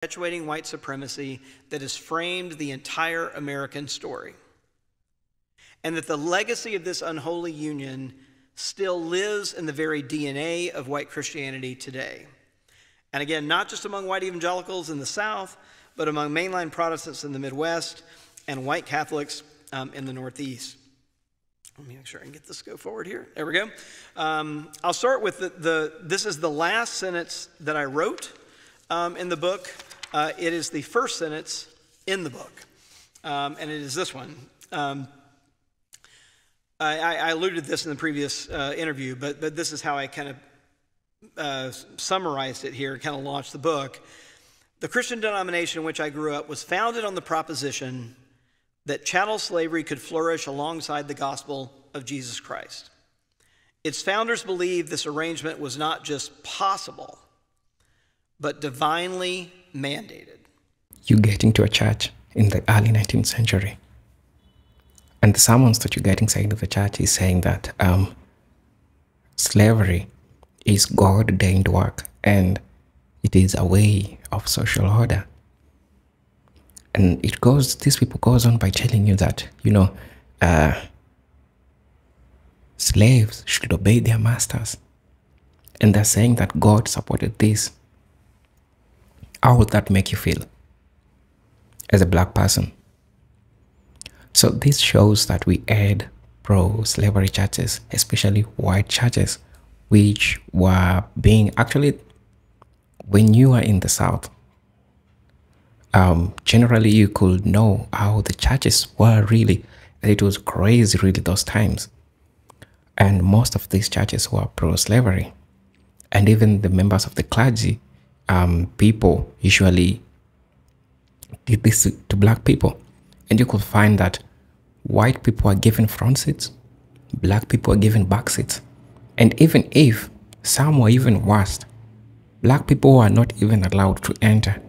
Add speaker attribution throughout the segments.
Speaker 1: perpetuating white supremacy that has framed the entire American story. And that the legacy of this unholy union still lives in the very DNA of white Christianity today. And again, not just among white evangelicals in the South, but among mainline Protestants in the Midwest and white Catholics in the Northeast. Let me make sure I can get this to go forward here. There we go. I'll start with this is the last sentence that I wrote in the book. It is the first sentence in the book, and it is this one. I alluded to this in the previous interview, but this is how I kind of summarized it here, kind of launched the book. The Christian denomination in which I grew up was founded on the proposition that chattel slavery could flourish alongside the gospel of Jesus Christ. Its founders believed this arrangement was not just possible, but divinely mandated.
Speaker 2: You get into a church in the early 19th century, and the sermons that you get inside of the church is saying that slavery is God-ordained work and it is a way of social order. And these people goes on by telling you that, slaves should obey their masters. And they're saying that God supported this. How would that make you feel as a black person? So this shows that we had pro-slavery churches, especially white churches, which were being actually, when you are in the South, generally you could know how the churches were really, it was crazy really those times. And most of these churches were pro-slavery. And even the members of the clergy, people usually did this to black people. And you could find that white people are given front seats, black people are given back seats. And even if some were even worse, black people were not even allowed to enter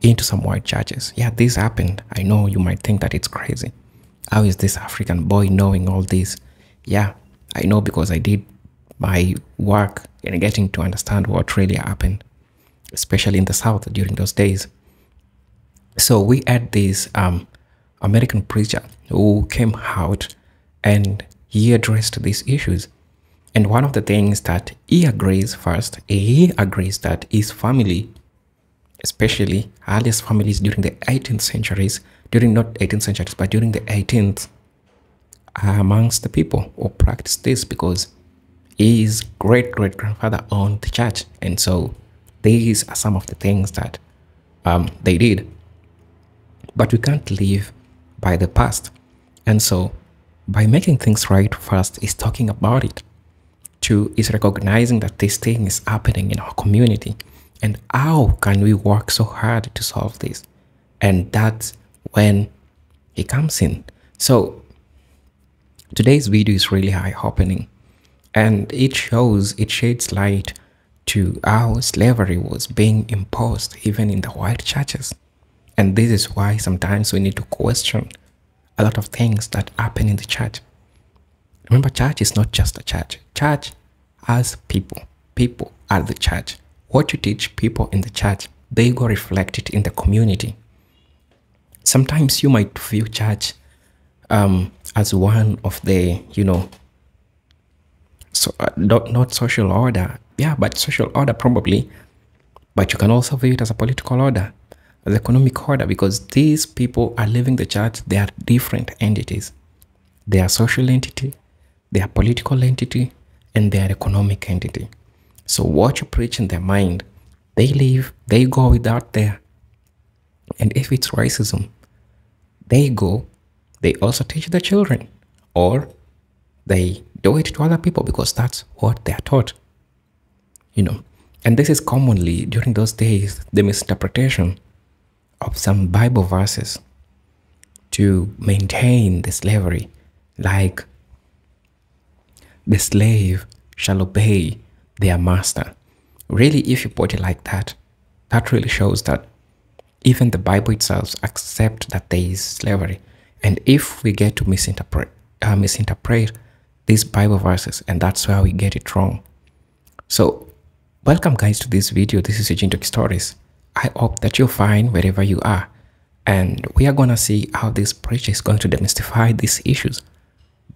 Speaker 2: into some white churches. Yeah, this happened. I know you might think that it's crazy. How is this African boy knowing all this? Yeah, I know because I did my work in getting to understand what really happened, especially in the South during those days. So we had this American preacher who came out and he addressed these issues. And one of the things that he agrees first, he agrees that his family, especially earliest families during the 18th centuries, not 18th centuries, but during the 18th, are amongst the people who practiced this because his great-great-grandfather owned the church. And so these are some of the things that they did. But we can't live by the past. And so by making things right first is talking about it. Two is recognizing that this thing is happening in our community. And how can we work so hard to solve this? And that's when he comes in. So today's video is really eye-opening. And it sheds light to how slavery was being imposed even in the white churches. And this is why sometimes we need to question a lot of things that happen in the church. Remember, church is not just a church. Church has people. People are the church. What you teach people in the church, they go reflect it in the community. Sometimes you might view church as one of the, not social order. Yeah, but social order probably. But you can also view it as a political order, as economic order, because these people are leaving the church. They are different entities. They are social entity, they are political entity, and they are economic entity. So what you preach in their mind, they leave, they go without there. And if it's racism, they go, they also teach the children, or they do it to other people because that's what they are taught. And this is commonly during those days, the misinterpretation of some Bible verses to maintain the slavery, like the slave shall obey their master. Really, if you put it like that, that really shows that even the Bible itself accepts that there is slavery. And if we get to misinterpret these Bible verses, and that's where we get it wrong. So welcome guys to this video. This is Eugene Talk Stories. I hope that you're fine wherever you are. And we are going to see how this preacher is going to demystify these issues,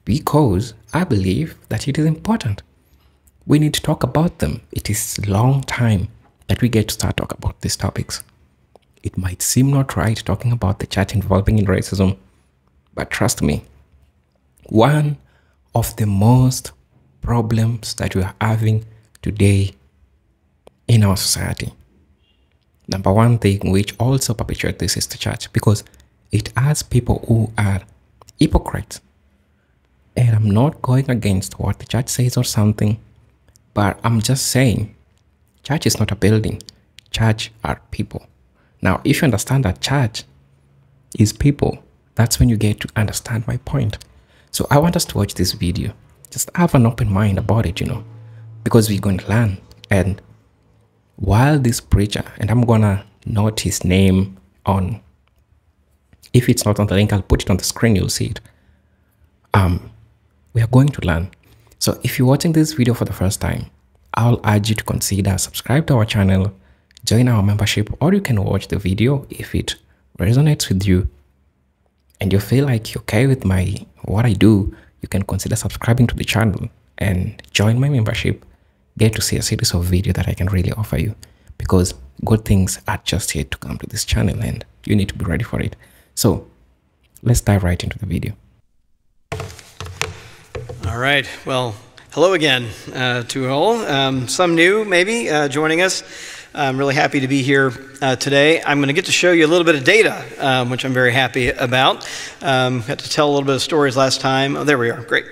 Speaker 2: because I believe that it is important. We need to talk about them. It is a long time that we get to start talking about these topics. It might seem not right talking about the church involving in racism, but trust me, one of the most problems that we are having today in our society, number one thing which also perpetuates this, is the church, because it has people who are hypocrites. And I'm not going against what the church says or something, but I'm just saying, church is not a building. Church are people. Now, if you understand that church is people, that's when you get to understand my point. So I want us to watch this video. Just have an open mind about it, because we're going to learn. And while this preacher, and I'm going to note his name on, if it's not on the link, I'll put it on the screen, you'll see it. We are going to learn. So if you're watching this video for the first time, I'll urge you to consider subscribe to our channel, join our membership, or you can watch the video if it resonates with you and you feel like you're okay with what I do. You can consider subscribing to the channel and join my membership. Get to see a series of videos that I can really offer you, because good things are just yet to come to this channel and you need to be ready for it. So let's dive right into the video.
Speaker 1: All right. Well, hello again to all. Some new, maybe, joining us. I'm really happy to be here today. I'm going to get to show you a little bit of data, which I'm very happy about. Got to tell a little bit of stories last time. Oh, there we are. Great.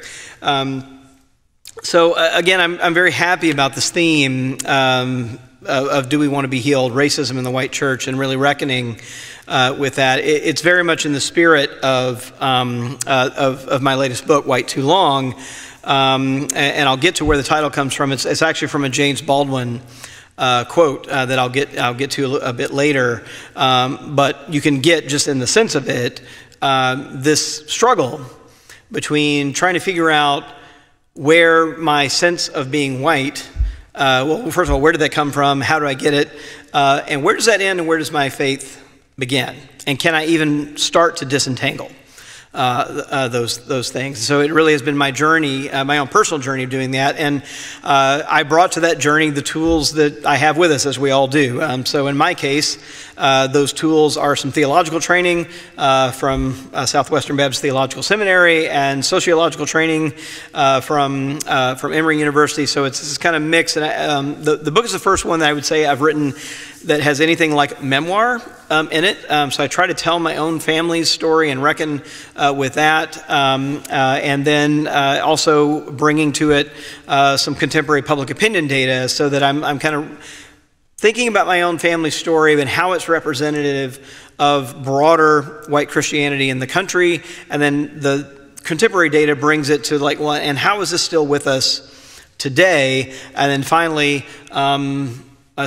Speaker 1: So again, I'm very happy about this theme of do we want to be healed, racism in the white church, and really reckoning with that. It's very much in the spirit of my latest book, White Too Long, and I'll get to where the title comes from. It's actually from a James Baldwin quote that I'll get to a bit later, but you can get just in the sense of it this struggle between trying to figure out where my sense of being white, well, first of all, where did that come from? How do I get it? And where does that end and where does my faith begin? And can I even start to disentangle those things? So it really has been my journey, my own personal journey of doing that. And I brought to that journey the tools that I have with us, as we all do. So in my case, those tools are some theological training from Southwestern Baptist Theological Seminary and sociological training from Emory University. So it's this kind of mix. And the book is the first one that I would say I've written that has anything like memoir in it. So I try to tell my own family's story and reckon with that. And then also bringing to it some contemporary public opinion data, so that I'm kind of thinking about my own family story and how it's representative of broader white Christianity in the country. And then the contemporary data brings it to like, well, and how is this still with us today? And then finally,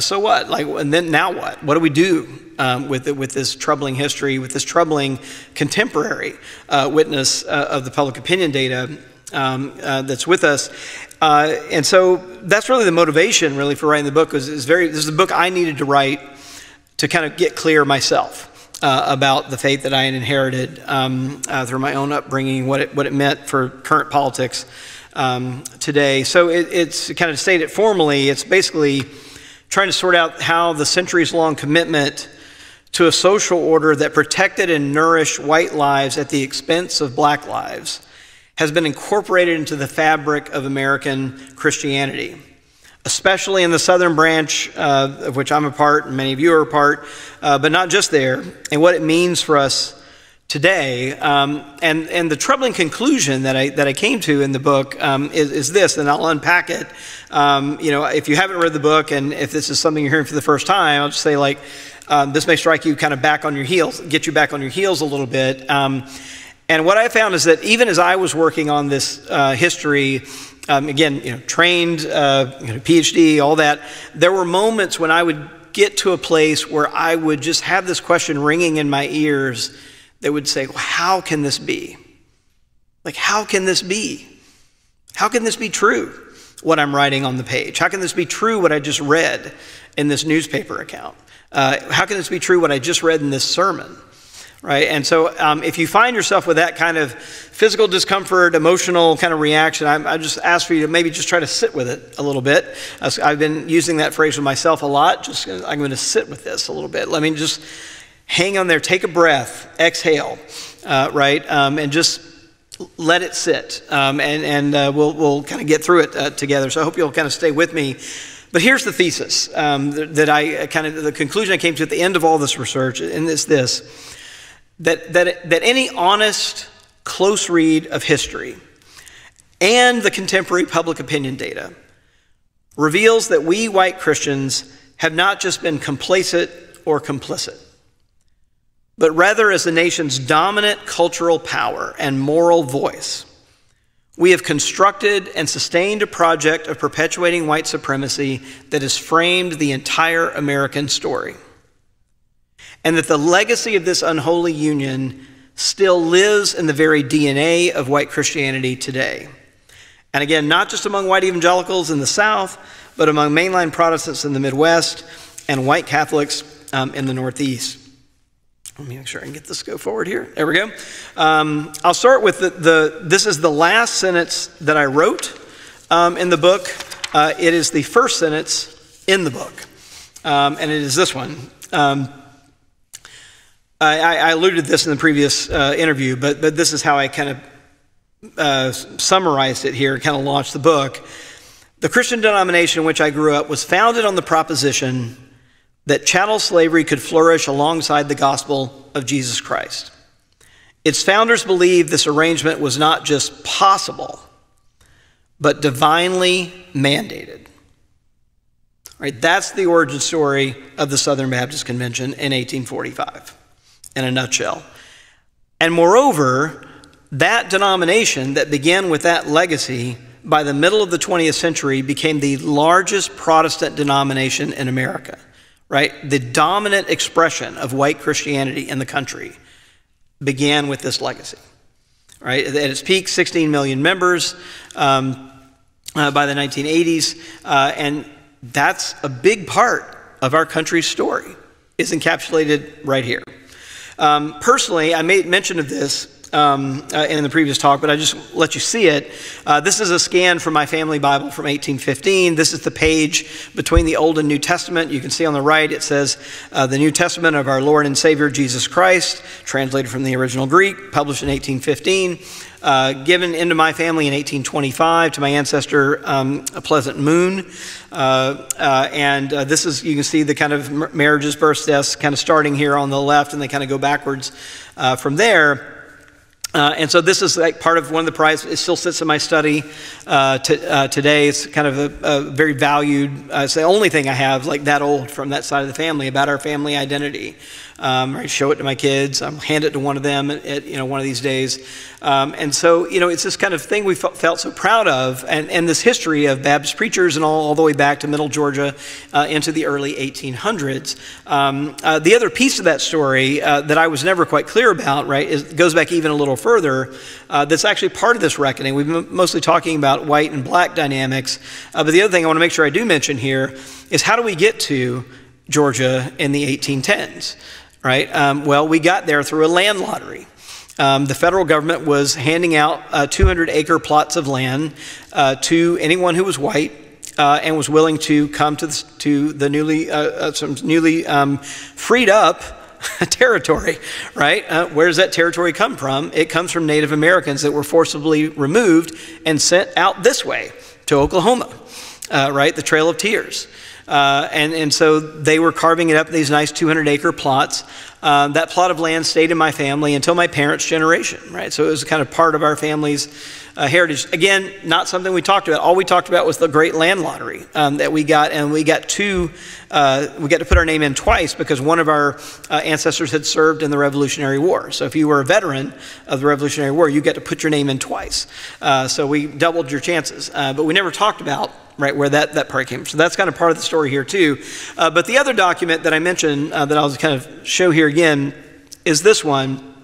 Speaker 1: so what? Like, and then now what? What do we do with this troubling history, with this troubling contemporary witness of the public opinion data that's with us? And so that's really the motivation, really, for writing the book. This is a book I needed to write to kind of get clear myself about the faith that I had inherited through my own upbringing, what it meant for current politics today. So it's kind of stated formally, it's basically trying to sort out how the centuries-long commitment to a social order that protected and nourished white lives at the expense of black lives has been incorporated into the fabric of American Christianity, especially in the southern branch of which I'm a part, and many of you are a part, but not just there, and what it means for us today. And the troubling conclusion that I came to in the book is this, and I'll unpack it. If you haven't read the book, and if this is something you're hearing for the first time, I'll just say, like, this may strike you kind of back on your heels, get you back on your heels a little bit. And what I found is that even as I was working on this history, again, trained, PhD, all that, there were moments when I would get to a place where I would just have this question ringing in my ears that would say, well, how can this be? Like, how can this be? How can this be true, what I'm writing on the page? How can this be true, what I just read in this newspaper account? How can this be true, what I just read in this sermon? Right? And so if you find yourself with that kind of physical discomfort, emotional kind of reaction, I just ask for you to maybe just try to sit with it a little bit. I've been using that phrase with myself a lot. I'm going to sit with this a little bit. Let me just hang on there, take a breath, exhale, right? And just let it sit. And we'll kind of get through it together. So I hope you'll kind of stay with me. But here's the thesis the conclusion I came to at the end of all this research, and it's this. That any honest, close read of history and the contemporary public opinion data reveals that we white Christians have not just been complacent or complicit, but rather as the nation's dominant cultural power and moral voice, we have constructed and sustained a project of perpetuating white supremacy that has framed the entire American story. And that the legacy of this unholy union still lives in the very DNA of white Christianity today. And again, not just among white evangelicals in the South, but among mainline Protestants in the Midwest and white Catholics in the Northeast. Let me make sure I can get this to go forward here. There we go. I'll start with this is the last sentence that I wrote in the book. It is the first sentence in the book, and it is this one. I alluded to this in the previous interview, but this is how I kind of summarized it here, kind of launched the book. The Christian denomination in which I grew up was founded on the proposition that chattel slavery could flourish alongside the gospel of Jesus Christ. Its founders believed this arrangement was not just possible, but divinely mandated. Right, that's the origin story of the Southern Baptist Convention in 1845. In a nutshell. And moreover, that denomination that began with that legacy by the middle of the 20th century became the largest Protestant denomination in America, right? The dominant expression of white Christianity in the country began with this legacy, right? At its peak, 16 million members by the 1980s, and that's a big part of our country's story, is encapsulated right here. Personally, I made mention of this in the previous talk, but I just let you see it. This is a scan from my family Bible from 1815. This is the page between the Old and New Testament. You can see on the right it says the New Testament of our Lord and Savior Jesus Christ, translated from the original Greek, published in 1815. Given into my family in 1825 to my ancestor, a Pleasant Moon. This is, you can see the kind of marriages, births, deaths kind of starting here on the left, and they kind of go backwards from there. And so this is like part of one of the prizes. It still sits in my study today. It's kind of a very valued, it's the only thing I have like that old from that side of the family about our family identity. I show it to my kids. I'll hand it to one of them at one of these days. And so, it's this kind of thing we felt so proud of, and this history of Baptist preachers and all the way back to Middle Georgia into the early 1800s. The other piece of that story that I was never quite clear about, right, goes back even a little further. That's actually part of this reckoning. We've been mostly talking about white and black dynamics, but the other thing I want to make sure I do mention here is how do we get to Georgia in the 1810s? Right? Well, we got there through a land lottery. The federal government was handing out 200-acre plots of land to anyone who was white and was willing to come to the newly freed up territory, right? Where does that territory come from? It comes from Native Americans that were forcibly removed and sent out this way to Oklahoma, right? The Trail of Tears. And so they were carving it up in these nice 200-acre plots. That plot of land stayed in my family until my parents' generation, right? So it was kind of part of our family's heritage. Again, not something we talked about. All we talked about was the great land lottery that we got, and we got to put our name in twice because one of our ancestors had served in the Revolutionary War. So if you were a veteran of the Revolutionary War, you get to put your name in twice. So we doubled your chances. But we never talked about where that part came from. So that's kind of part of the story here too. But the other document that I mentioned that I'll kind of show here again is this one.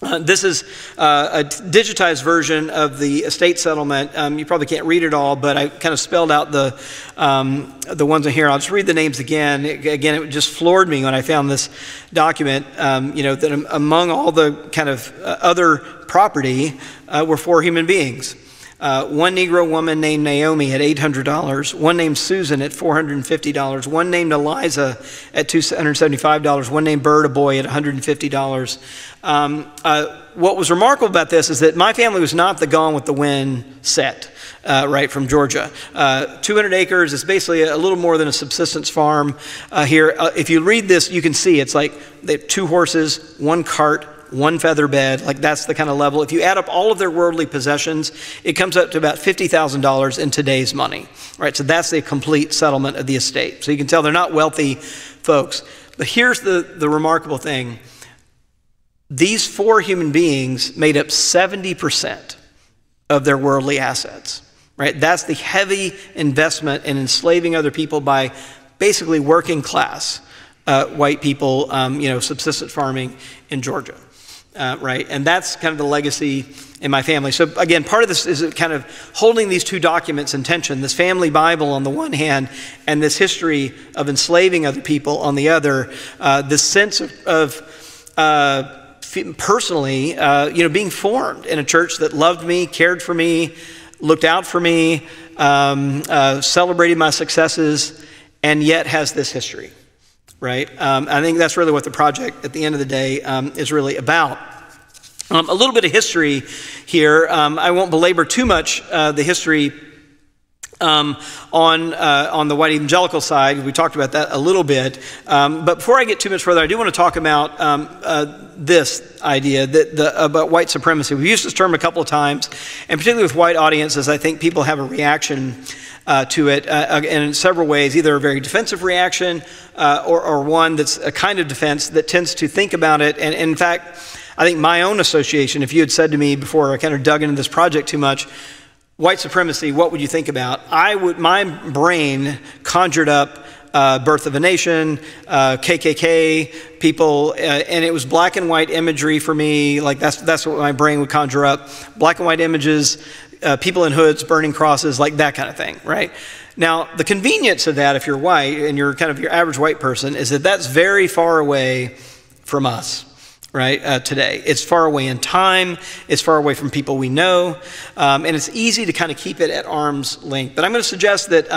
Speaker 1: This is a digitized version of the estate settlement. You probably can't read it all, but I kind of spelled out the ones in here. I'll just read the names again. Again, it just floored me when I found this document, that among all the kind of other property were 4 human beings. One Negro woman named Naomi at $800, one named Susan at $450, one named Eliza at $275, one named Bird, a boy, at $150. What was remarkable about this is that my family was not the Gone with the Wind set, right, from Georgia. 200 acres is basically a little more than a subsistence farm here. If you read this, you can see it's like they have 2 horses, 1 cart, 1 feather bed, like that's the kind of level. If you add up all of their worldly possessions, it comes up to about $50,000 in today's money, right? So that's the complete settlement of the estate. So you can tell they're not wealthy folks. But here's the remarkable thing. These 4 human beings made up 70% of their worldly assets, right? That's the heavy investment in enslaving other people by basically working class white people, subsistence farming in Georgia. Right, and that's kind of the legacy in my family. So again, part of this is kind of holding these 2 documents in tension, this family Bible on the one hand, and this history of enslaving other people on the other, this sense of personally, being formed in a church that loved me, cared for me, looked out for me, celebrated my successes, and yet has this history. Right? I think that's really what the project at the end of the day is really about. A little bit of history here. I won't belabor too much the history on the white evangelical side. We talked about that a little bit. But before I get too much further, I do want to talk about this idea about white supremacy. We've used this term a couple of times, and particularly with white audiences, I think people have a reaction to it in several ways, either a very defensive reaction or one that's a kind of defense that tends to think about it. And in fact, I think my own association, if you had said to me before I kind of dug into this project too much, white supremacy, what would you think about? My brain conjured up Birth of a Nation, KKK people, and it was black and white imagery for me. Like that's what my brain would conjure up. Black and white images, people in hoods, burning crosses, like that kind of thing, right? Now, the convenience of that, if you're white and you're kind of your average white person, is that that's very far away from us, right, today. It's far away in time. It's far away from people we know. And it's easy to kind of keep it at arm's length. But I'm going to suggest that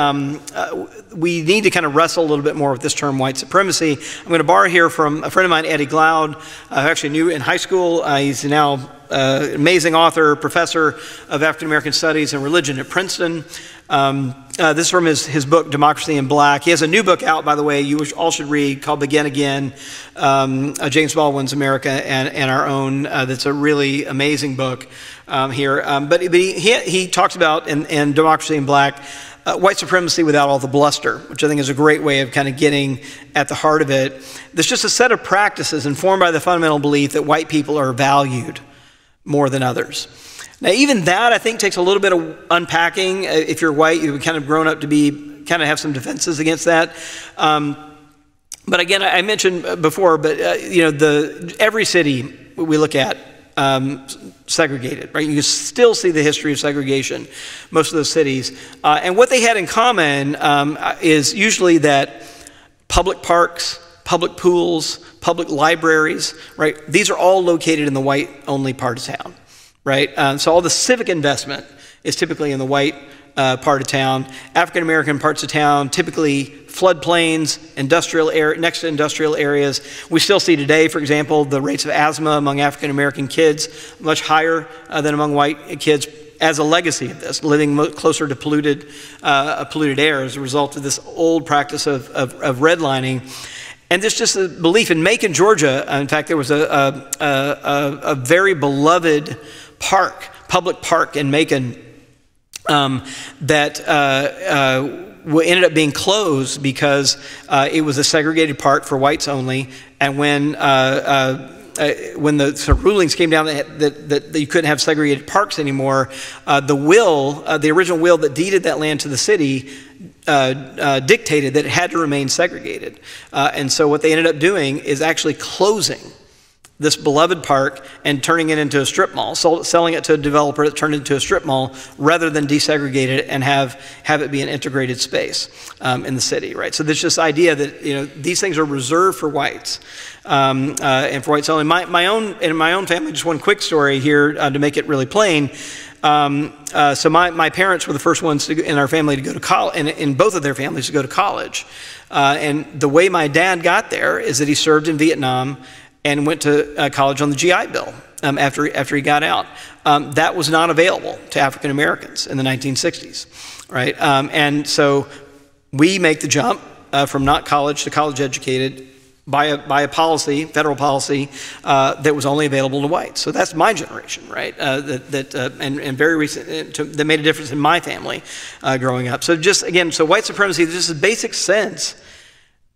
Speaker 1: we need to kind of wrestle a little bit more with this term, white supremacy. I'm going to borrow here from a friend of mine, Eddie Glaude, who I actually knew in high school. He's now amazing author, professor of African American Studies and Religion at Princeton. This is from his book, Democracy in Black. He has a new book out, by the way, you all should read, called Begin Again, James Baldwin's America and Our Own. That's a really amazing book here. But he talks about, in Democracy in Black, white supremacy without all the bluster, which I think is a great way of kind of getting at the heart of it. There's just a set of practices informed by the fundamental belief that white people are valued more than others. Now, even that, I think, takes a little bit of unpacking. If you're white, you've kind of grown up to kind of have some defenses against that. But again, I mentioned before, but every city we look at segregated, right? You can still see the history of segregation, most of those cities. And what they had in common is usually that public parks, public pools, public libraries, right? These are all located in the white-only part of town, right? So all the civic investment is typically in the white part of town. African-American parts of town, typically floodplains, next to industrial areas. We still see today, for example, the rates of asthma among African-American kids much higher than among white kids as a legacy of this, living closer to polluted air as a result of this old practice of redlining. And there's just a belief in Macon, Georgia. In fact, there was a very beloved public park in Macon that ended up being closed because it was a segregated park for whites only. And when the sort of rulings came down that you couldn't have segregated parks anymore, the original will that deeded that land to the city dictated that it had to remain segregated. And so what they ended up doing is actually closing this beloved park and turning it into a strip mall, selling it to a developer that turned it into a strip mall rather than desegregate it and have it be an integrated space in the city, right? So there's this idea that, you know, these things are reserved for whites and for whites only. In my own family, just one quick story here to make it really plain. So my parents were the first ones in our family to go to college, in both of their families to go to college. And the way my dad got there is that he served in Vietnam and went to college on the GI Bill after he got out. That was not available to African Americans in the 1960s, right? And so we make the jump from not college to college educated by a policy, federal policy, that was only available to whites. So that's my generation, right? And very recent, that made a difference in my family growing up. So just, again, so white supremacy, there's just a basic sense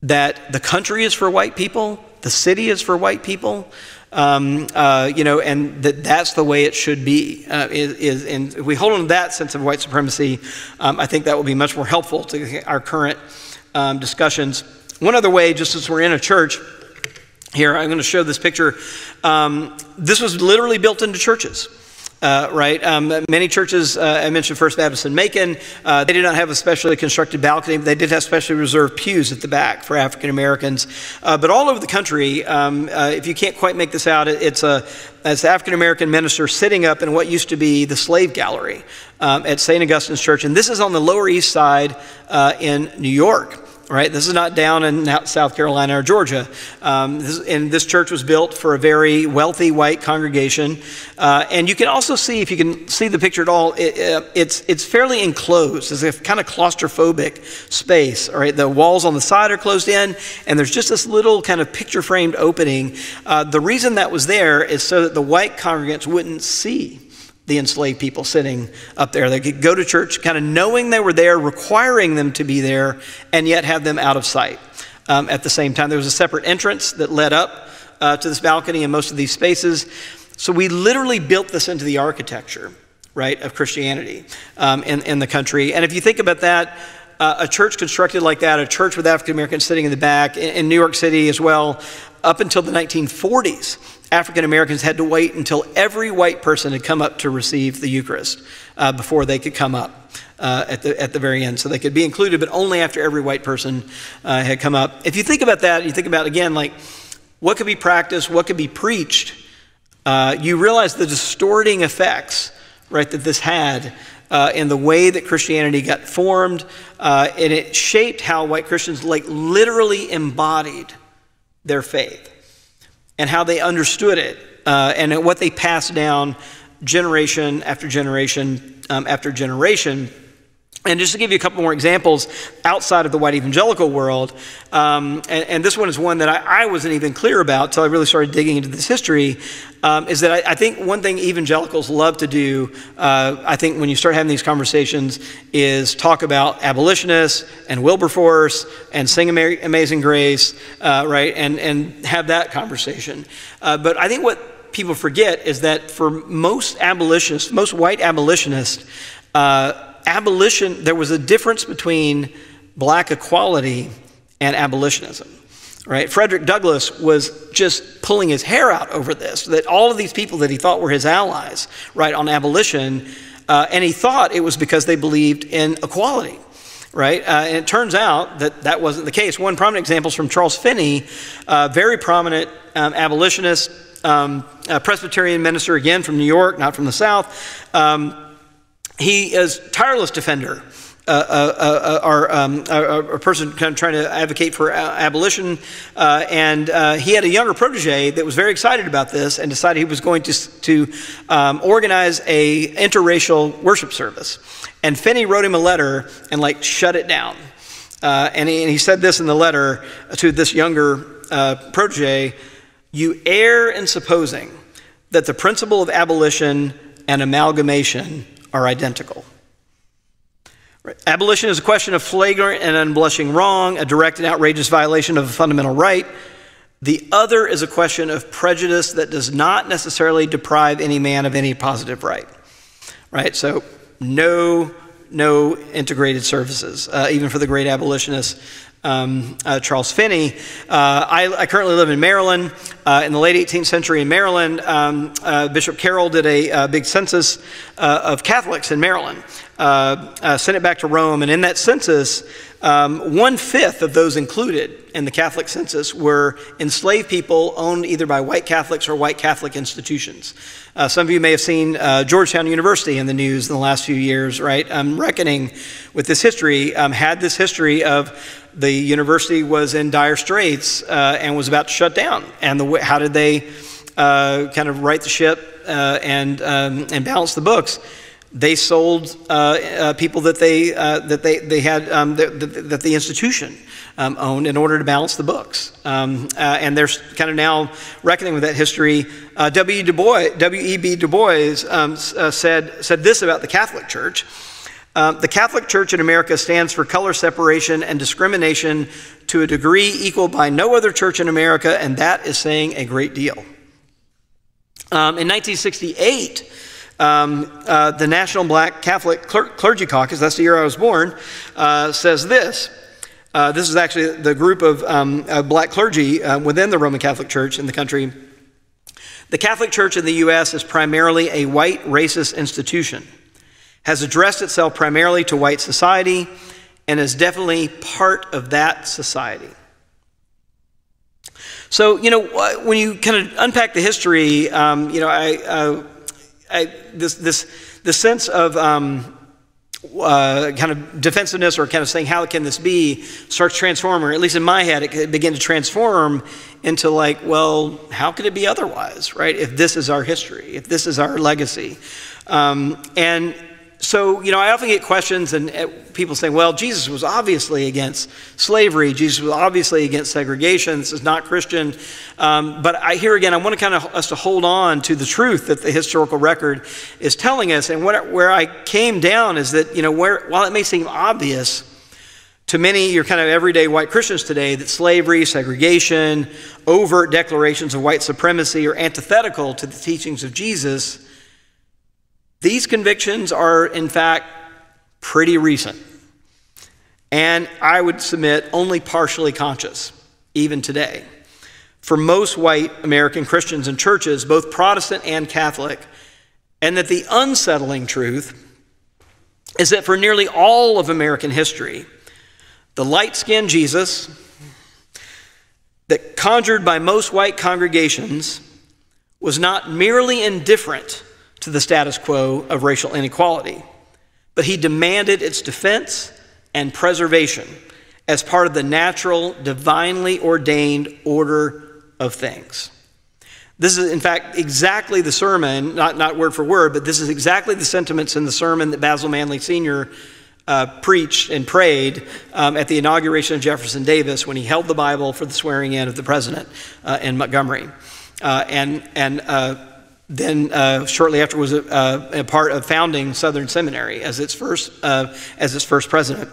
Speaker 1: that the country is for white people, the city is for white people, you know, and that's the way it should be. And if we hold on to that sense of white supremacy, I think that will be much more helpful to our current discussions. One other way, just as we're in a church, here I'm going to show this picture. This was literally built into churches. Right? Many churches, I mentioned First Baptist in Macon, they did not have a specially constructed balcony, but they did have specially reserved pews at the back for African Americans. But all over the country, if you can't quite make this out, it's an African American minister sitting up in what used to be the slave gallery at St. Augustine's Church. And this is on the Lower East Side in New York. Right, this is not down in South Carolina or Georgia. And this church was built for a very wealthy white congregation. And you can also see, if you can see the picture at all, it's fairly enclosed. It's a kind of claustrophobic space. All right, the walls on the side are closed in, and there's just this little kind of picture-framed opening. The reason that was there is so that the white congregants wouldn't see the enslaved people sitting up there. They could go to church kind of knowing they were there, requiring them to be there, and yet have them out of sight. At the same time, there was a separate entrance that led up to this balcony in most of these spaces. So we literally built this into the architecture, right, of Christianity in the country. And if you think about that, a church constructed like that, a church with African Americans sitting in the back, in New York City as well, up until the 1940s, African Americans had to wait until every white person had come up to receive the Eucharist before they could come up at the very end. So they could be included, but only after every white person had come up. If you think about that, you think about, again, like what could be practiced, what could be preached, you realize the distorting effects, right, that this had in the way that Christianity got formed, and it shaped how white Christians like literally embodied their faith and how they understood it and what they passed down generation after generation after generation. And just to give you a couple more examples outside of the white evangelical world, and this one is one that I wasn't even clear about until I really started digging into this history, is that I think one thing evangelicals love to do, I think when you start having these conversations, is talk about abolitionists and Wilberforce and sing Amazing Grace, right, and have that conversation. But I think what people forget is that for most abolitionists, most white abolitionists, abolition, there was a difference between black equality and abolitionism, right? Frederick Douglass was just pulling his hair out over this, that all of these people that he thought were his allies, right, on abolition, and he thought it was because they believed in equality, right? And it turns out that that wasn't the case. One prominent example is from Charles Finney, very prominent abolitionist, Presbyterian minister, again from New York, not from the South. He is a tireless defender, a person kind of trying to advocate for abolition, and he had a younger protege that was very excited about this and decided he was going to organize a interracial worship service. And Finney wrote him a letter and like shut it down. And he said this in the letter to this younger protege: "You err in supposing that the principle of abolition and amalgamation are identical. Right. Abolition is a question of flagrant and unblushing wrong, a direct and outrageous violation of a fundamental right. The other is a question of prejudice that does not necessarily deprive any man of any positive right." Right? So no integrated services, even for the great abolitionist Charles Finney. I currently live in Maryland. In the late 18th century in Maryland, Bishop Carroll did a big census of Catholics in Maryland, sent it back to Rome, and in that census, 1/5 of those included in the Catholic census were enslaved people owned either by white Catholics or white Catholic institutions. Some of you may have seen Georgetown University in the news in the last few years, right? Reckoning with this history, had this history of the university was in dire straits and was about to shut down. And how did they kind of right the ship and balance the books? They sold people that they had that the institution owned in order to balance the books, and they're kind of now reckoning with that history. W.E.B. Du Bois said this about the Catholic Church: the Catholic Church in America stands for color separation and discrimination to a degree equaled by no other church in America, and that is saying a great deal. In 1968. The National Black Catholic Clergy Caucus, that's the year I was born, says this. This is actually the group of black clergy within the Roman Catholic Church in the country. The Catholic Church in the U.S. is primarily a white racist institution, has addressed itself primarily to white society, and is definitely part of that society. So, when you kind of unpack the history, this sense of kind of defensiveness, or kind of saying, how can this be, starts transforming, or at least in my head, it began to transform into like, well, how could it be otherwise, right? If this is our history, if this is our legacy. And so, I often get questions and people saying, well, Jesus was obviously against slavery. Jesus was obviously against segregation. This is not Christian. But I want to kind of us to hold on to the truth that the historical record is telling us. And where I came down is that, while it may seem obvious to many, your kind of everyday white Christians today, that slavery, segregation, overt declarations of white supremacy are antithetical to the teachings of Jesus, these convictions are, in fact, pretty recent. And I would submit only partially conscious, even today. For most white American Christians and churches, both Protestant and Catholic, and that the unsettling truth is that for nearly all of American history, the light-skinned Jesus that conjured by most white congregations was not merely indifferent to the status quo of racial inequality, but he demanded its defense and preservation as part of the natural, divinely ordained order of things. This is, in fact, exactly the sermon, not word for word, but this is exactly the sentiments in the sermon that Basil Manley Sr. Preached and prayed at the inauguration of Jefferson Davis when he held the Bible for the swearing in of the president in Montgomery. Then shortly after was a part of founding Southern Seminary as its first president.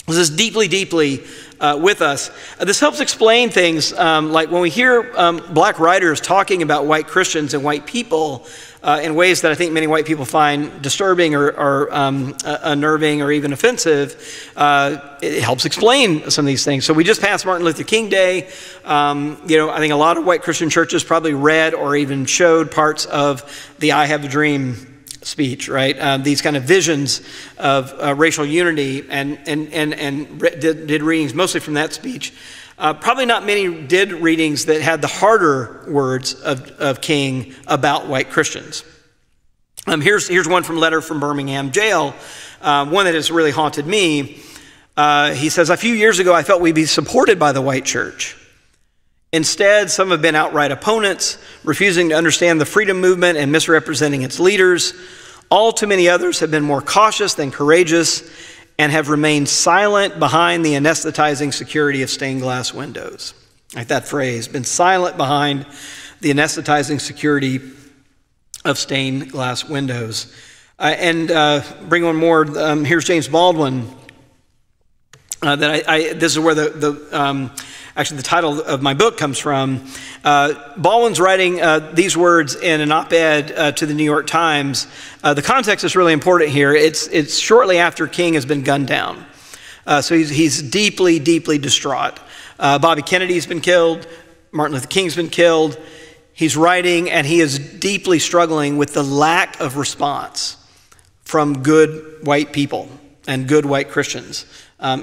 Speaker 1: This is deeply, deeply with us. This helps explain things like when we hear black writers talking about white Christians and white people in ways that I think many white people find disturbing or unnerving or even offensive. It helps explain some of these things. So we just passed Martin Luther King Day. I think a lot of white Christian churches probably read or even showed parts of the I Have a Dream speech, right? These kind of visions of racial unity and did readings mostly from that speech. Probably not many did readings that had the harder words of King about white Christians. Here's one from Letter from Birmingham Jail, one that has really haunted me. He says, a few years ago I felt we'd be supported by the white church. Instead, some have been outright opponents, refusing to understand the freedom movement and misrepresenting its leaders. All too many others have been more cautious than courageous and have remained silent behind the anesthetizing security of stained glass windows. Like that phrase, been silent behind the anesthetizing security of stained glass windows. Bring one more. Here's James Baldwin. This is where actually the title of my book comes from. Baldwin's writing these words in an op-ed to the New York Times. The context is really important here. It's shortly after King has been gunned down. So he's deeply, deeply distraught. Bobby Kennedy's been killed. Martin Luther King's been killed. He's writing, and he is deeply struggling with the lack of response from good white people and good white Christians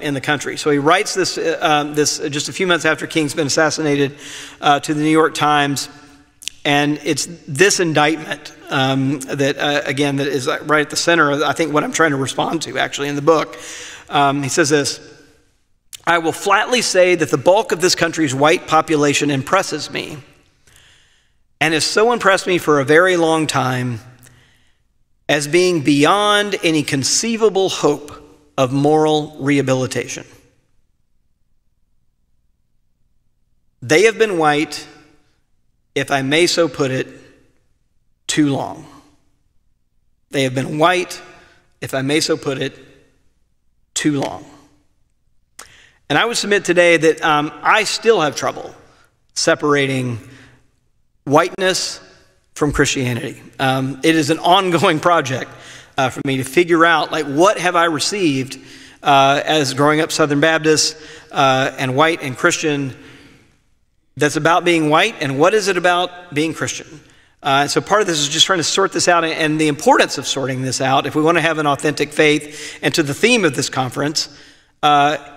Speaker 1: in the country. So he writes this just a few months after King's been assassinated to the New York Times, and it's this indictment that is right at the center of, I think, what I'm trying to respond to, actually, in the book. He says this: "I will flatly say that the bulk of this country's white population impresses me, and has so impressed me for a very long time, as being beyond any conceivable hope of moral rehabilitation. They have been white, if I may so put it, too long. They have been white, if I may so put it, too long." And I would submit today that I still have trouble separating whiteness from Christianity. It is an ongoing project for me to figure out, like, what have I received as growing up Southern Baptist and white and Christian that's about being white, and what is it about being Christian? So part of this is just trying to sort this out, and the importance of sorting this out if we want to have an authentic faith. And to the theme of this conference,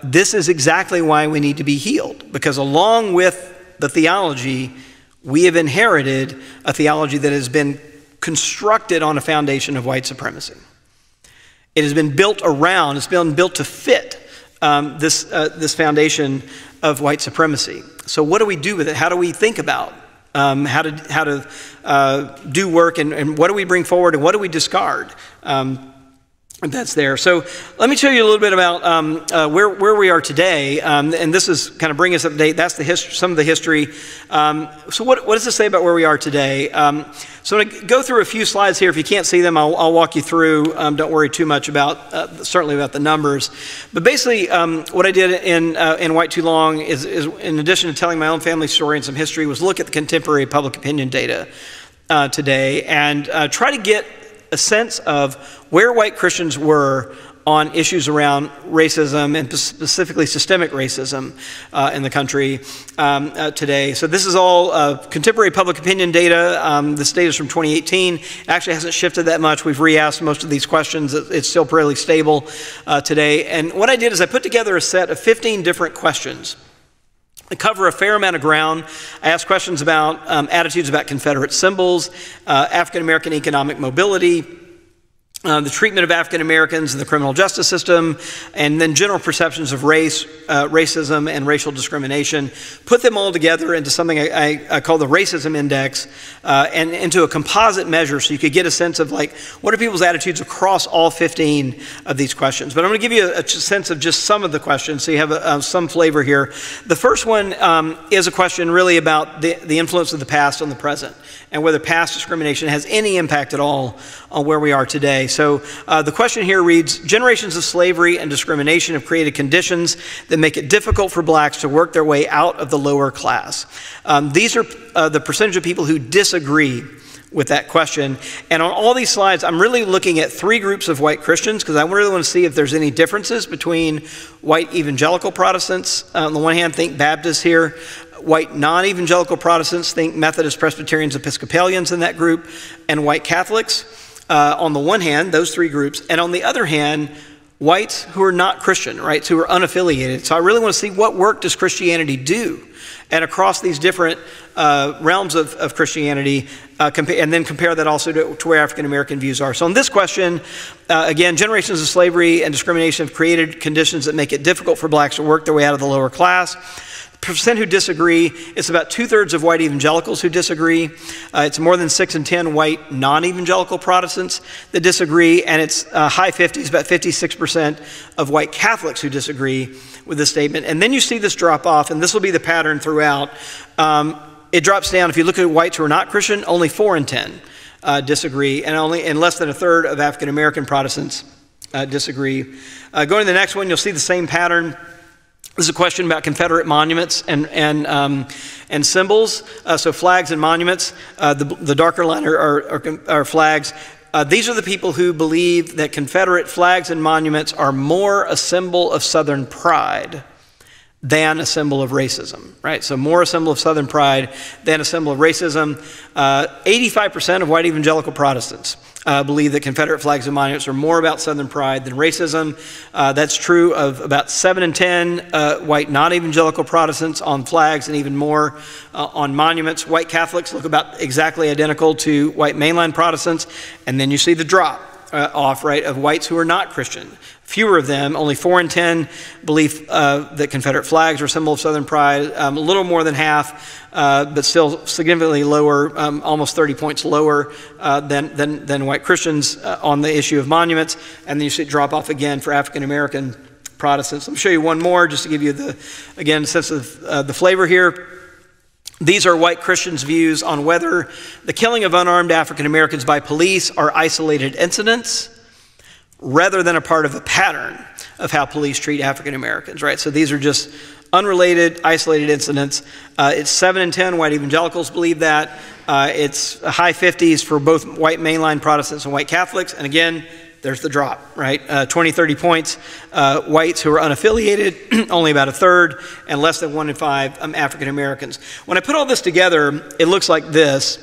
Speaker 1: this is exactly why we need to be healed, because along with the theology, we have inherited a theology that has been constructed on a foundation of white supremacy. It has been built around, it's been built to fit this foundation of white supremacy. So what do we do with it? How do we think about how to do work, and what do we bring forward, and what do we discard? That's there. So let me tell you a little bit about where we are today, and this is kind of bring us up to date. That's the history, some of the history. So what does this say about where we are today? So I'm going to go through a few slides here. If you can't see them, I'll walk you through. Don't worry too much about certainly about the numbers. But basically, what I did in White Too Long is in addition to telling my own family story and some history, was look at the contemporary public opinion data today and try to get a sense of where white Christians were on issues around racism, and specifically systemic racism in the country today. So this is all contemporary public opinion data. This data is from 2018. It actually hasn't shifted that much. We've re-asked most of these questions. It's still fairly stable today. And what I did is I put together a set of 15 different questions. I cover a fair amount of ground. I ask questions about attitudes about Confederate symbols, African-American economic mobility, the treatment of African Americans in the criminal justice system, and then general perceptions of race, racism, and racial discrimination. Put them all together into something I call the Racism Index, and into a composite measure so you could get a sense of, like, what are people's attitudes across all 15 of these questions. But I'm going to give you a sense of just some of the questions so you have some flavor here. The first one is a question really about the influence of the past on the present, and whether past discrimination has any impact at all on where we are today. So the question here reads: generations of slavery and discrimination have created conditions that make it difficult for blacks to work their way out of the lower class. These are the percentage of people who disagree with that question. And on all these slides, I'm really looking at three groups of white Christians, because I really want to see if there's any differences between white evangelical Protestants, on the one hand, think Baptists here, white non-evangelical Protestants, think Methodist, Presbyterians, Episcopalians in that group, and white Catholics. On the one hand, those three groups, and on the other hand, whites who are not Christian, right, who are unaffiliated. So I really want to see what work does Christianity do, and across these different realms of Christianity, and then compare that also to where African American views are. So on this question, again, generations of slavery and discrimination have created conditions that make it difficult for blacks to work their way out of the lower class. Percent who disagree, it's about 2/3 of white evangelicals who disagree. It's more than 6 in 10 white non-evangelical Protestants that disagree, and it's high 50s, about 56% of white Catholics who disagree with this statement. And then you see this drop off, and this will be the pattern throughout. It drops down. If you look at whites who are not Christian, only 4 in 10 disagree, and less than 1/3 of African American Protestants disagree. Going to the next one, you'll see the same pattern. This is a question about Confederate monuments and symbols. So flags and monuments. The darker line are flags. These are the people who believe that Confederate flags and monuments are more a symbol of Southern pride than a symbol of racism, right? So more a symbol of Southern pride than a symbol of racism. 85% of white evangelical Protestants believe that Confederate flags and monuments are more about Southern pride than racism. That's true of about 7 in 10 white non-evangelical Protestants on flags, and even more on monuments. White Catholics look about exactly identical to white mainline Protestants, and then you see the drop off, right, of whites who are not Christian. Fewer of them, only 4 in 10, believe that Confederate flags are a symbol of Southern pride. A little more than half, but still significantly lower, almost 30 points lower than white Christians on the issue of monuments. And then you see it drop off again for African American Protestants. Let me show you one more just to give you the, again, sense of the flavor here. These are white Christians' views on whether the killing of unarmed African Americans by police are isolated incidents rather than a part of a pattern of how police treat African Americans, right? So these are just unrelated, isolated incidents. It's 7 in 10 white evangelicals believe that. It's high 50s for both white mainline Protestants and white Catholics. And again, there's the drop, right? 20, 30 points. Whites who are unaffiliated, only about a third, and less than 1 in 5 African Americans. When I put all this together, it looks like this.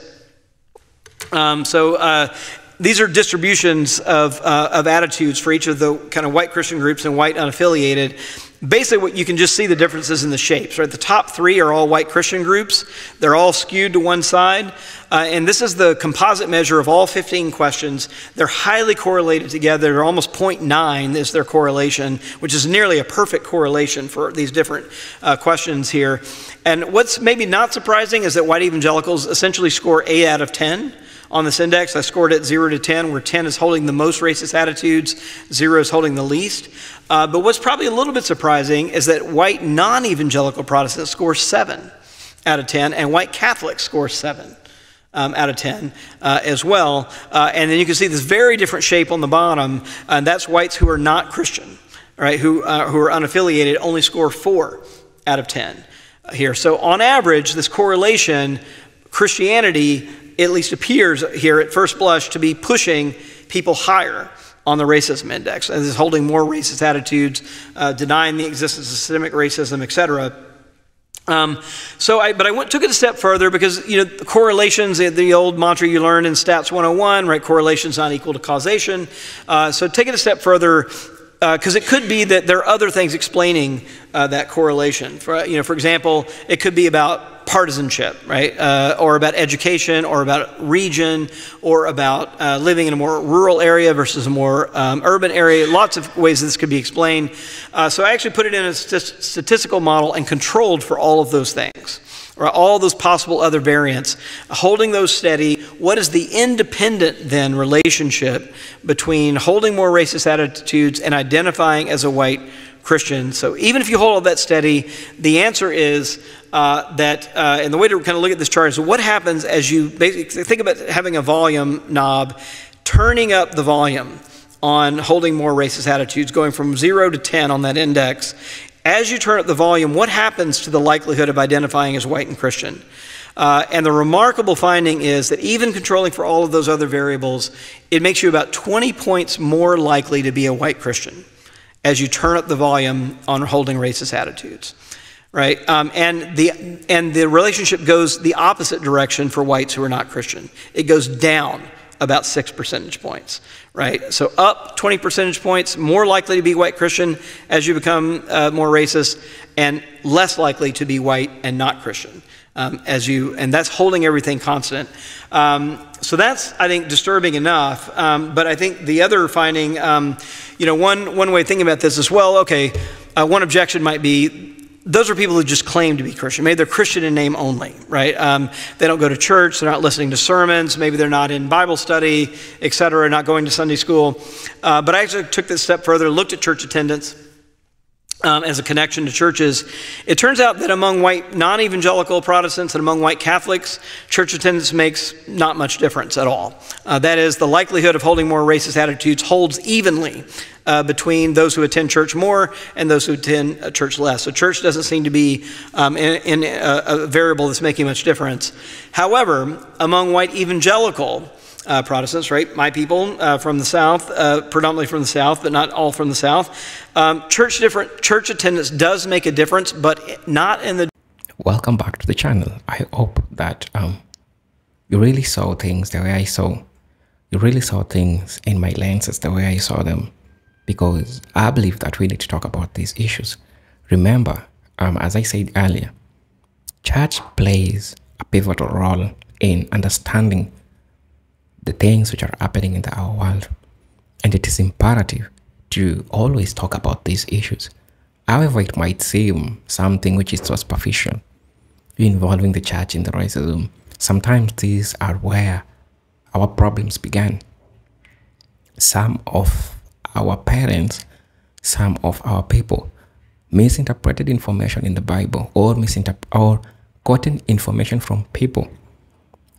Speaker 1: These are distributions of attitudes for each of the kind of white Christian groups and white unaffiliated. Basically, what you can just see the differences in the shapes, right? The top 3 are all white Christian groups. They're all skewed to one side. And this is the composite measure of all 15 questions. They're highly correlated together. They're almost 0.9 is their correlation, which is nearly a perfect correlation for these different questions here. And what's maybe not surprising is that white evangelicals essentially score 8 out of 10 on this index. I scored it 0 to 10, where 10 is holding the most racist attitudes, 0 is holding the least. But what's probably a little bit surprising is that white non-evangelical Protestants score 7 out of 10, and white Catholics score 7 out of 10 as well. And then you can see this very different shape on the bottom, and that's whites who are not Christian, right? Who are unaffiliated only score 4 out of 10 here. So on average, this correlation, Christianity at least appears here at first blush to be pushing people higher on the racism index, and is holding more racist attitudes, denying the existence of systemic racism, etc. But I took it a step further because, you know, the correlations, the old mantra you learned in Stats 101, right? Correlation's not equal to causation. So take it a step further, because it could be that there are other things explaining that correlation. For example, it could be about partisanship, right? Or about education, or about region, or about living in a more rural area versus a more urban area. Lots of ways this could be explained. So I actually put it in a statistical model and controlled for all of those things, or all those possible other variants, holding those steady. What is the independent, then, relationship between holding more racist attitudes and identifying as a white Christian? So even if you hold all that steady, the answer is and the way to kind of look at this chart is what happens as you basically think about having a volume knob, turning up the volume on holding more racist attitudes, going from 0 to 10 on that index. As you turn up the volume, what happens to the likelihood of identifying as white and Christian? And the remarkable finding is that even controlling for all of those other variables, it makes you about 20 points more likely to be a white Christian as you turn up the volume on holding racist attitudes, right? And the relationship goes the opposite direction for whites who are not Christian. It goes down about 6 percentage points, right? So up 20 percentage points, more likely to be white Christian as you become more racist, and less likely to be white and not Christian and that's holding everything constant. So that's, I think, disturbing enough. But I think the other finding, one way of thinking about this is, well, okay, one objection might be, those are people who just claim to be Christian. Maybe they're Christian in name only, right? They don't go to church, they're not listening to sermons, maybe they're not in Bible study, etc., not going to Sunday school. But I actually took this step further, looked at church attendance as a connection to churches. It turns out that among white non-evangelical Protestants and among white Catholics, church attendance makes not much difference at all. That is, the likelihood of holding more racist attitudes holds evenly between those who attend church more and those who attend church less. So church doesn't seem to be a variable that's making much difference. However, among white evangelical Protestants, right? My people from the South, predominantly from the South, but not all from the South. Church attendance does make a difference, but not in the...
Speaker 2: Welcome back to the channel. I hope that you really saw things the way I saw. You really saw things in my lenses the way I saw them, because I believe that we need to talk about these issues. Remember, as I said earlier, church plays a pivotal role in understanding the things which are happening in our world, and it is imperative to always talk about these issues. However, it might seem something which is so superficial involving the church in the racism. Sometimes these are where our problems began. Some of our parents, some of our people misinterpreted information in the Bible, or gotten information from people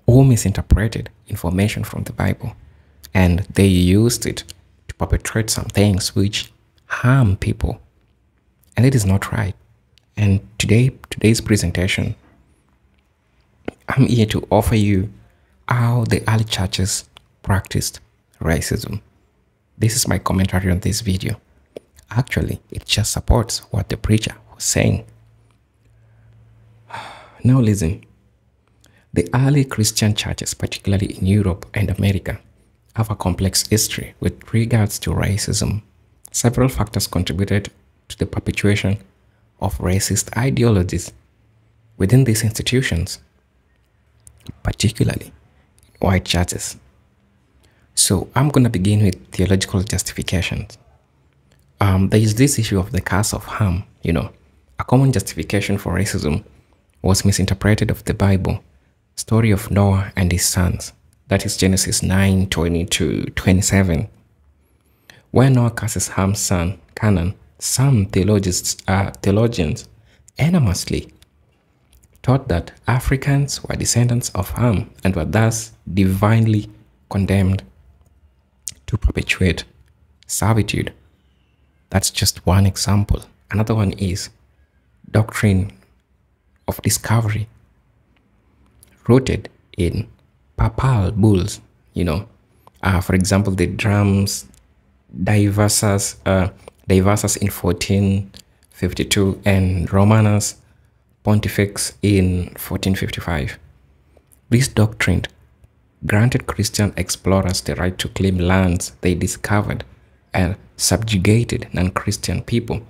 Speaker 2: who misinterpreted information from the Bible, and they used it to perpetrate some things which harm people, and it is not right. And today's presentation, I'm here to offer you how the early churches practiced racism. This is my commentary on this video. Actually, it just supports what the preacher was saying. Now listen. The early Christian churches, particularly in Europe and America, have a complex history with regards to racism. Several factors contributed to the perpetuation of racist ideologies within these institutions, particularly in white churches. So I'm going to begin with theological justifications. There is this issue of the curse of Ham. A common justification for racism was misinterpreted of the Bible story of Noah and his sons. That is Genesis 9:20-27. When Noah curses Ham's son, Canaan, some theologians enormously taught that Africans were descendants of Ham and were thus divinely condemned to perpetuate servitude. That's just one example. Another one is doctrine of discovery, rooted in papal bulls. For example, the Drams Diversas in 1452 and Romanus Pontifex in 1455. This doctrine granted Christian explorers the right to claim lands they discovered and subjugated non-Christian people.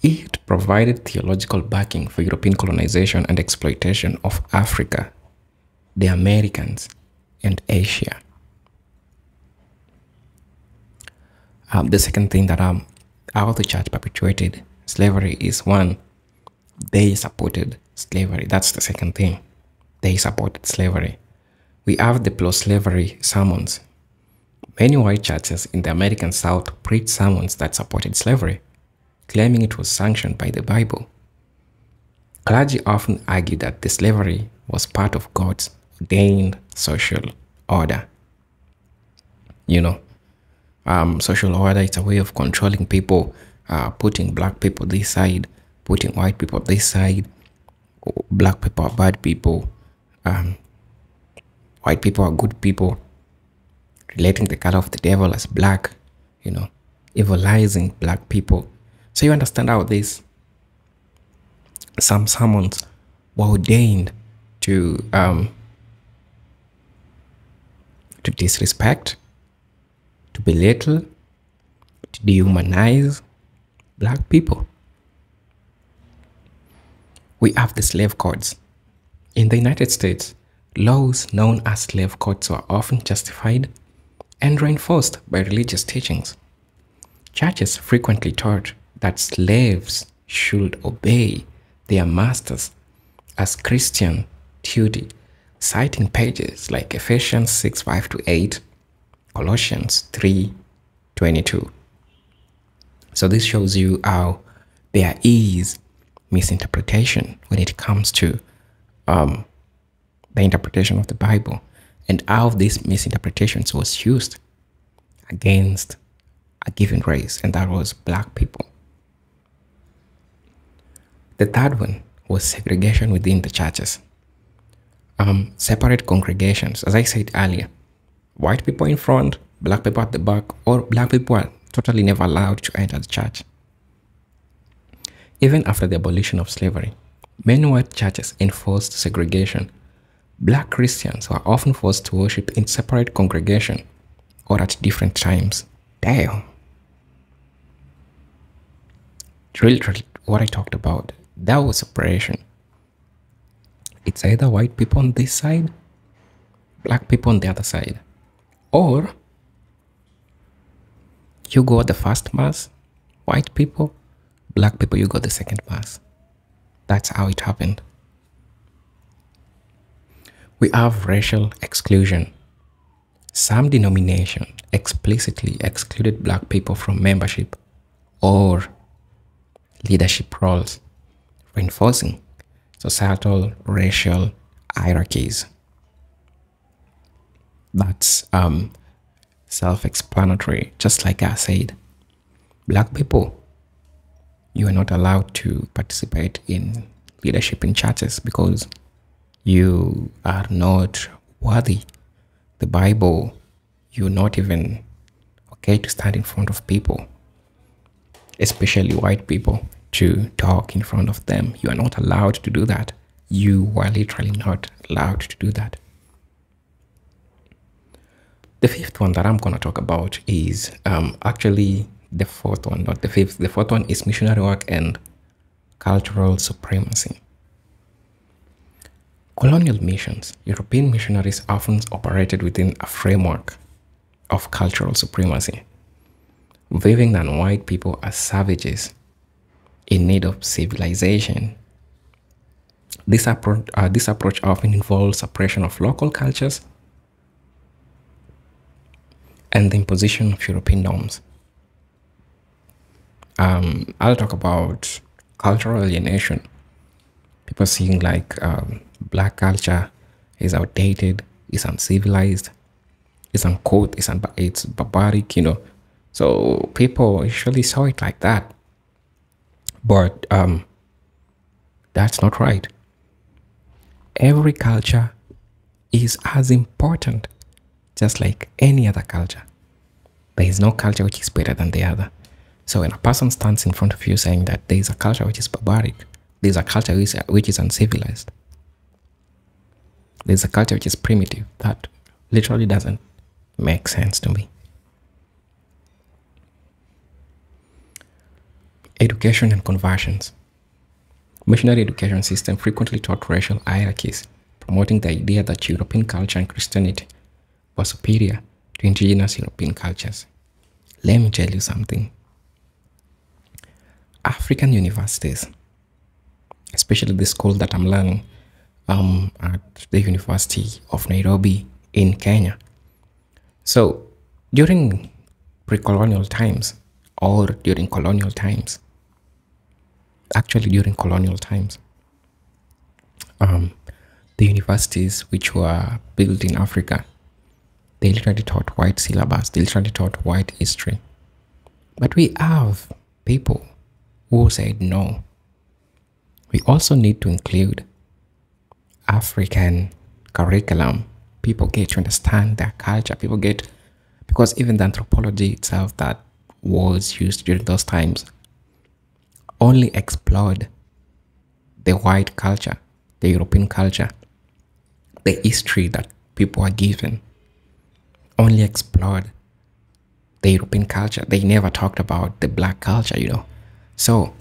Speaker 2: It provided theological backing for European colonization and exploitation of Africa, the Americans, and Asia. The second thing that how the church perpetuated slavery is, one, they supported slavery. That's the second thing. They supported slavery. We have the pro-slavery sermons. Many white churches in the American South preached sermons that supported slavery, claiming it was sanctioned by the Bible. Clergy often argued that the slavery was part of God's ordained social order. Social order is a way of controlling people, putting black people this side, putting white people this side. Black people are bad people, white people are good people, relating the color of the devil as black, evilizing black people. So you understand how some sermons were ordained to disrespect, to belittle, to dehumanize black people. We have the slave codes. In the United States, laws known as slave codes were often justified and reinforced by religious teachings. Churches frequently taught that slaves should obey their masters as Christian duty, citing pages like Ephesians 6:5-8, Colossians 3:22. So this shows you how there is misinterpretation when it comes to the interpretation of the Bible, and how these misinterpretations was used against a given race, and that was black people. The third one was segregation within the churches. separate congregations. As I said earlier, white people in front, black people at the back, or black people are totally never allowed to enter the church. Even after the abolition of slavery, many white churches enforced segregation. Black Christians were often forced to worship in separate congregations or at different times. Damn. Really, what I talked about, that was separation. It's either white people on this side, black people on the other side. Or you go the first mass, white people, black people, you go the second mass. That's how it happened. We have racial exclusion. Some denominations explicitly excluded black people from membership or leadership roles, reinforcing societal racial hierarchies. That's self-explanatory. Just like I said, black people, you are not allowed to participate in leadership in churches because you are not worthy. The Bible, you're not even okay to stand in front of people, especially white people, to talk in front of them. You are not allowed to do that. You are literally not allowed to do that. The fifth one that I'm going to talk about is actually the fourth one, not the fifth. The fourth one is missionary work and cultural supremacy. Colonial missions, European missionaries often operated within a framework of cultural supremacy, viewing non-white people as savages in need of civilization. This approach often involves suppression of local cultures and the imposition of European norms. I'll talk about cultural alienation. People seeing like black culture is outdated, is uncivilized, is uncouth, it's barbaric, you know. So people usually saw it like that. But that's not right. Every culture is as important, just like any other culture. There is no culture which is better than the other. So when a person stands in front of you saying that there is a culture which is barbaric, there's a culture which is uncivilized, there's a culture which is primitive, that literally doesn't make sense to me. Education and conversions. Missionary education system frequently taught racial hierarchies, promoting the idea that European culture and Christianity was superior to indigenous European cultures. Let me tell you something. African universities, especially the school that I'm learning at the University of Nairobi in Kenya. So during pre-colonial times or during colonial times, actually during colonial times, the universities which were built in Africa, they literally taught white syllabus, they literally taught white history. But we have people who said no. We also need to include African curriculum. People get to understand their culture. People get, because even the anthropology itself that was used during those times only explored the white culture, the European culture, the history that people are given, only explored the European culture. They never talked about the black culture, you know. So,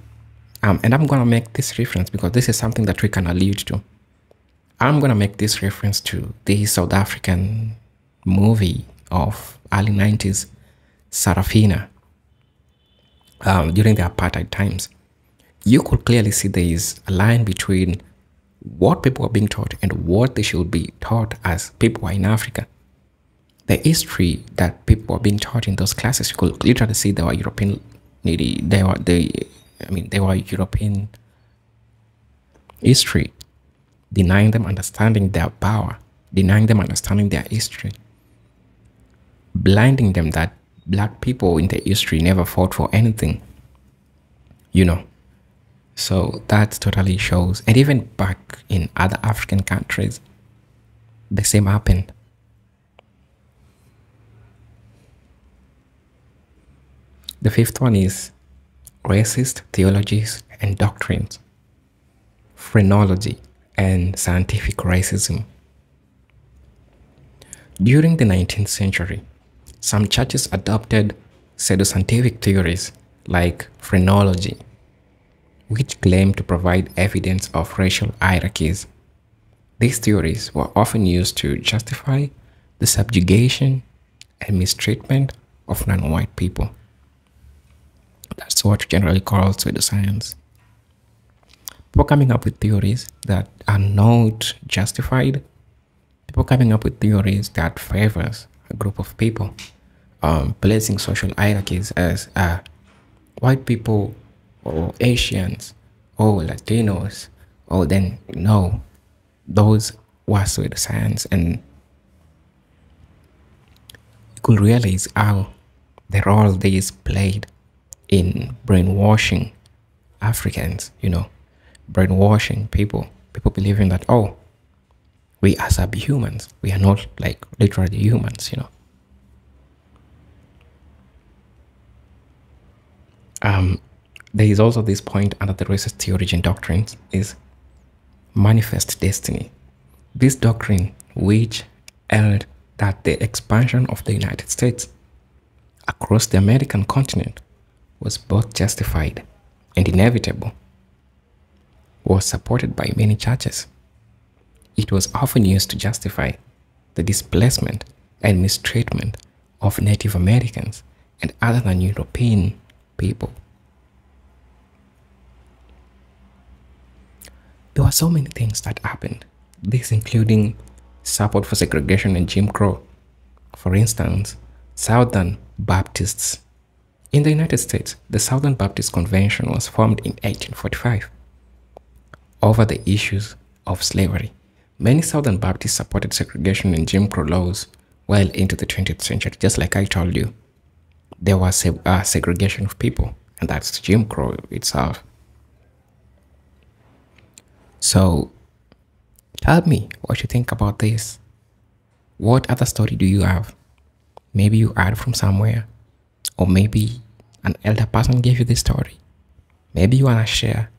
Speaker 2: and I'm going to make this reference because this is something that we can allude to. I'm going to make this reference to the South African movie of early 90s, Sarafina, during the apartheid times. You could clearly see there is a line between what people are being taught and what they should be taught as people are in Africa. The history that people are being taught in those classes, you could literally see they were European, they were European history, denying them understanding their power, denying them understanding their history, blinding them that black people in their history never fought for anything, you know. So that totally shows. And even back in other African countries, the same happened. The fifth one is racist theologies and doctrines, phrenology, and scientific racism. During the 19th century, some churches adopted pseudoscientific theories like phrenology, which claimed to provide evidence of racial hierarchies. These theories were often used to justify the subjugation and mistreatment of non-white people. That's what we generally call pseudoscience. People coming up with theories that are not justified, people coming up with theories that favors a group of people, placing social hierarchies as white people or Asians or Latinos, or then no, those were pseudoscience, and you could realize how the role this played in brainwashing Africans, brainwashing people believing that, oh, we are subhumans, we are not like literally humans, There is also this point under the racist theology and doctrines is manifest destiny. This doctrine, which held that the expansion of the United States across the American continent was both justified and inevitable, was supported by many churches. It was often used to justify the displacement and mistreatment of Native Americans and other than European people. There were so many things that happened, this including support for segregation and Jim Crow. For instance, Southern Baptists. In the United States, the Southern Baptist Convention was formed in 1845 over the issues of slavery. Many Southern Baptists supported segregation and Jim Crow laws well into the 20th century. Just like I told you, there was segregation of people, and that's Jim Crow itself. So tell me what you think about this. What other story do you have? Maybe you heard from somewhere, or maybe an elder person gave you this story. Maybe you want to share.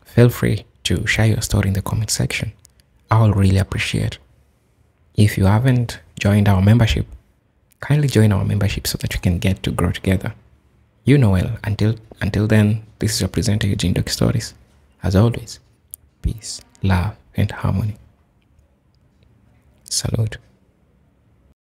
Speaker 2: Feel free to share your story in the comment section. I will really appreciate. If you haven't joined our membership, kindly join our membership so that we can get to grow together. You know well. Until then, this is your presenter Eugene Doc Stories. As always, peace, love, and harmony. Salute.